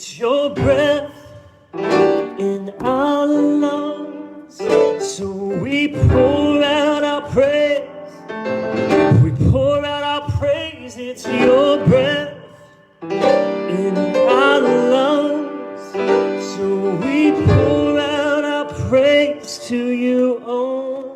It's your breath in our lungs, so we pour out our praise. We pour out our praise. It's your breath in our lungs, so we pour out our praise to you only.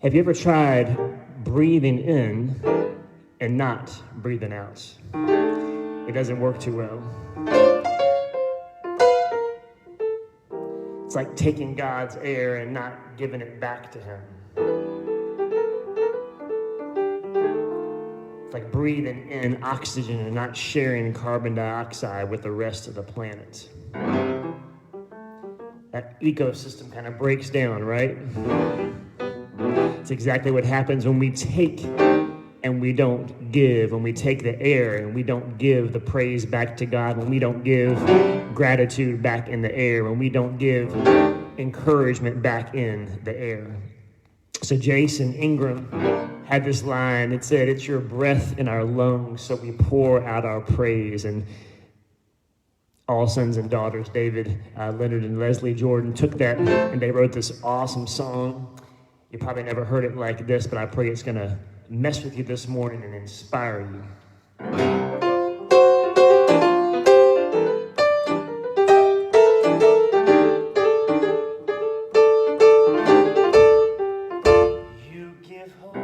Have you ever tried breathing in and not breathing out? It doesn't work too well. It's like taking God's air and not giving it back to Him. It's like breathing in oxygen and not sharing carbon dioxide with the rest of the planet. That ecosystem kind of breaks down, right? It's exactly what happens when we take and we don't give, when we take the air and we don't give the praise back to God, when we don't give gratitude back in the air, when we don't give encouragement back in the air. So Jason Ingram had this line. It said, "It's your breath in our lungs, so we pour out our praise." And all sons and daughters, David, Leonard, and Leslie Jordan, took that and they wrote this awesome song. You probably never heard it like this, but I pray it's going to mess with you this morning and inspire you. You give hope.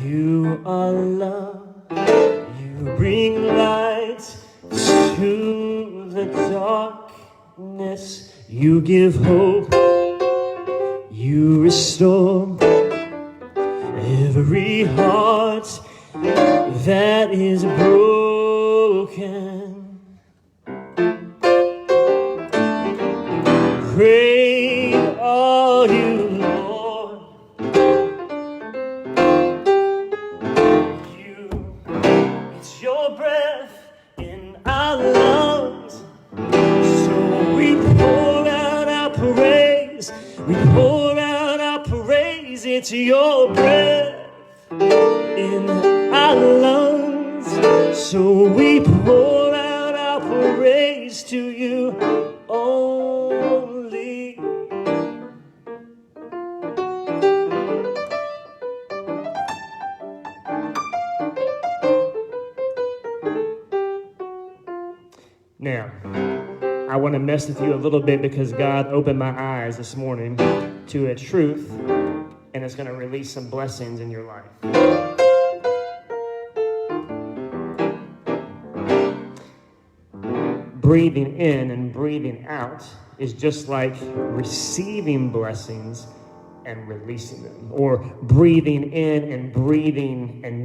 You are love. You bring light to the darkness. You give hope. You restore every heart that is broken. Great are you, Lord. It's your breath in our lungs, so we pour out our praise. We pour out our praise. It's your breath in our lungs, so we pour out our praise to you only. Now, I want to mess with you a little bit because God opened my eyes this morning to a truth, and it's going to release some blessings in your life. Breathing in and breathing out is just like receiving blessings and releasing them. Or breathing in and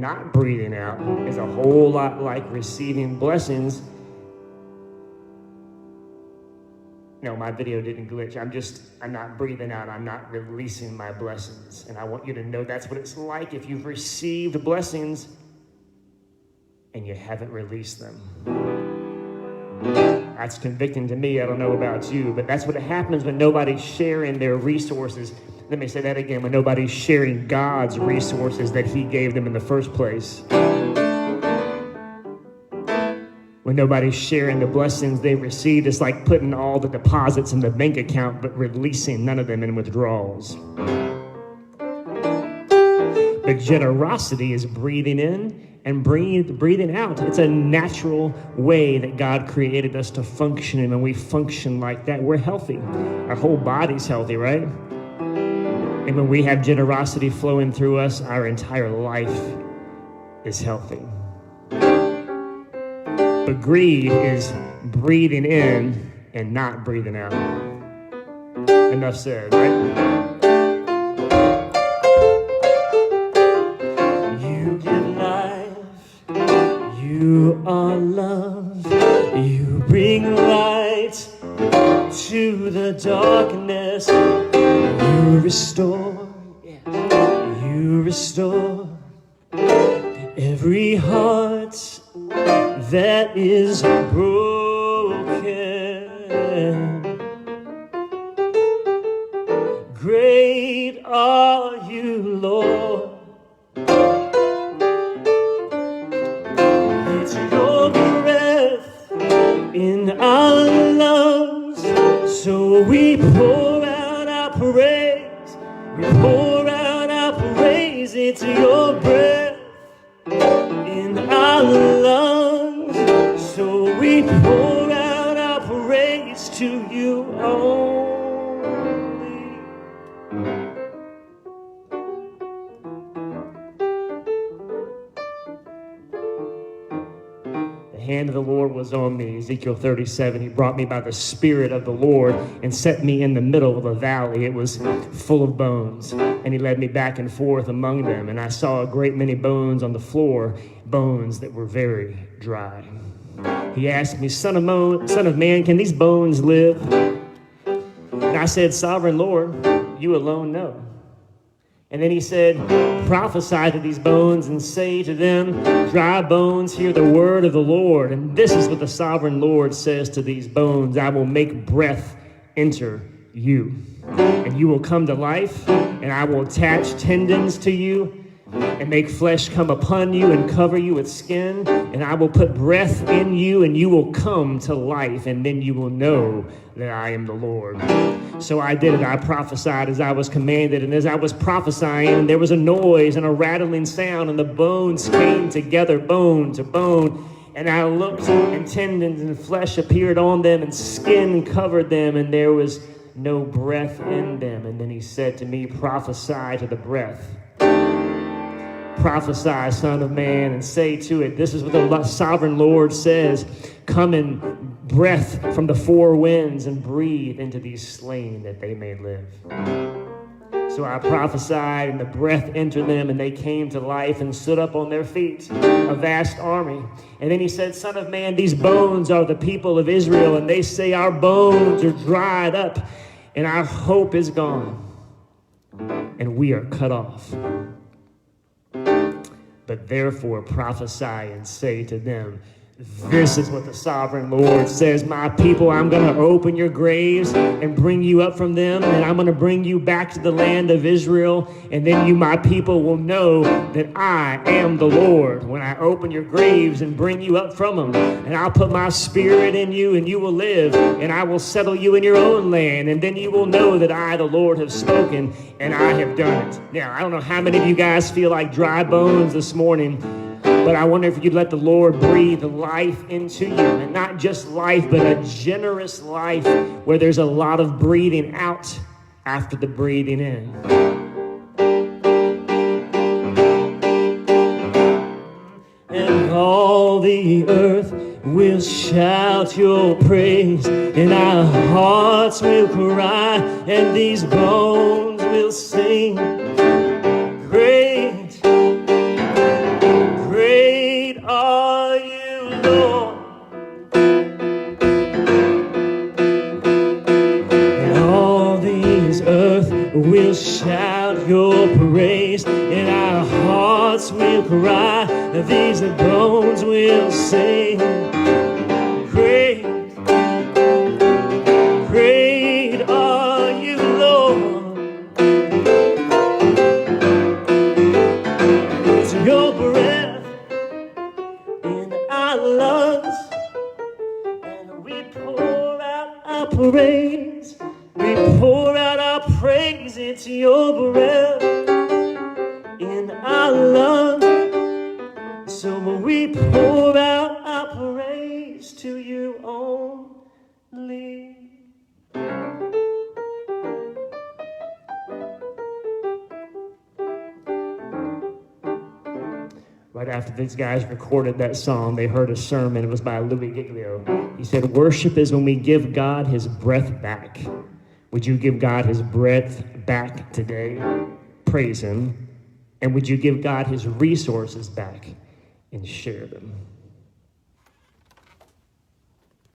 not breathing out is a whole lot like receiving blessings. No, my video didn't glitch. I'm not breathing out. I'm not releasing my blessings. And I want you to know that's what it's like if you've received blessings and you haven't released them. That's convicting to me. I don't know about you, but that's what happens when nobody's sharing their resources. Let me say that again. When nobody's sharing God's resources that He gave them in the first place. When nobody's sharing the blessings they received, it's like putting all the deposits in the bank account, but releasing none of them in withdrawals. But generosity is breathing in and breathing out. It's a natural way that God created us to function, and when we function like that, we're healthy. Our whole body's healthy, right? And when we have generosity flowing through us, our entire life is healthy. But greed is breathing in and not breathing out. Enough said, right? You give life. You are love. You bring light to the darkness. You restore. You restore every heart that is broken. Great are you, Lord. It's your breath in our lungs, so we pour out our praise. We pour out our praise. It's your breath in our lungs, so we pour out our praise to you only. The hand of the Lord was on me, Ezekiel 37. He brought me by the Spirit of the Lord and set me in the middle of a valley. It was full of bones, and he led me back and forth among them, and I saw a great many bones on the floor, bones that were very dry. He asked me, son of man, can these bones live? And I said, Sovereign Lord, you alone know. And then he said, prophesy to these bones and say to them, dry bones, hear the word of the Lord. And this is what the sovereign Lord says to these bones: I will make breath enter you, and you will come to life, and I will attach tendons to you and make flesh come upon you and cover you with skin, and I will put breath in you, and you will come to life, and then you will know that I am the Lord. So I did it. I prophesied as I was commanded, and as I was prophesying, there was a noise and a rattling sound, and the bones came together, bone to bone. And I looked, and tendons and flesh appeared on them, and skin covered them, and there was no breath in them. And then he said to me, prophesy to the breath. Prophesy, son of man, and say to it, this is what the sovereign Lord says: come in breath from the four winds and breathe into these slain that they may live. So I prophesied, and the breath entered them, and they came to life and stood up on their feet, a vast army. And then he said, son of man, these bones are the people of Israel, and they say our bones are dried up, and our hope is gone, and we are cut off. But therefore prophesy and say to them, this is what the sovereign Lord says: my people, I'm going to open your graves and bring you up from them, and I'm going to bring you back to the land of Israel, and then you, my people, will know that I am the Lord when I open your graves and bring you up from them. And I'll put my spirit in you, and you will live, and I will settle you in your own land, and then you will know that I, the Lord, have spoken, and I have done it. Now, I don't know how many of you guys feel like dry bones this morning, but I wonder if you'd let the Lord breathe life into you, and not just life, but a generous life where there's a lot of breathing out after the breathing in. And all the earth will shout your praise, and our hearts will cry, and these bones will sing, great are you, Lord. And all these earth will shout your praise, and our hearts will cry, and these bones will sing, great are you, Lord. It's your breath in our lungs, and we pour out our praise. We pour out our praise. It's your breath in our lungs, so we pour out our praise to you only. Right after these guys recorded that song, they heard a sermon. It was by Louis Giglio. He said, worship is when we give God his breath back. Would you give God his breath back today? Praise him. And would you give God his resources back and share them?